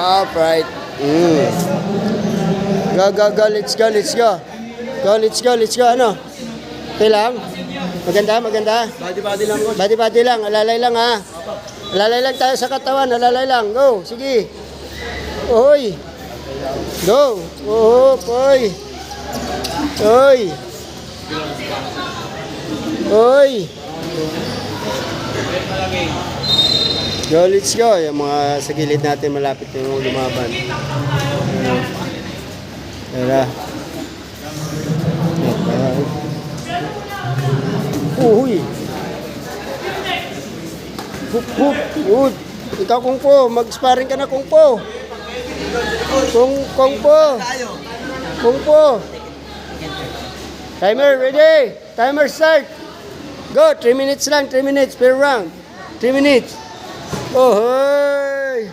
Upright. Go, go, go. Let's go, let's go. Go, let's go, let's go. Ano? Okay lang? Maganda, maganda. Body lang, coach. Bati-bati lang. Alalay lang, ha? Alalay lang tayo sa katawan. Alalay lang. Go. Sige. Oy. Go. Oh, oy. Oy. Oy. Go, let's go. Yung mga sa gilid natin malapit na yung lumaban. Tara. Uy. Hup, hup. Good. Ikaw kung po. Mag-sparring ka na kung po. Kung po. Kung po. Timer, ready? Timer start. Go, 3 minutes lang, 3 minutes per round. 3 minutes. Oh, hey.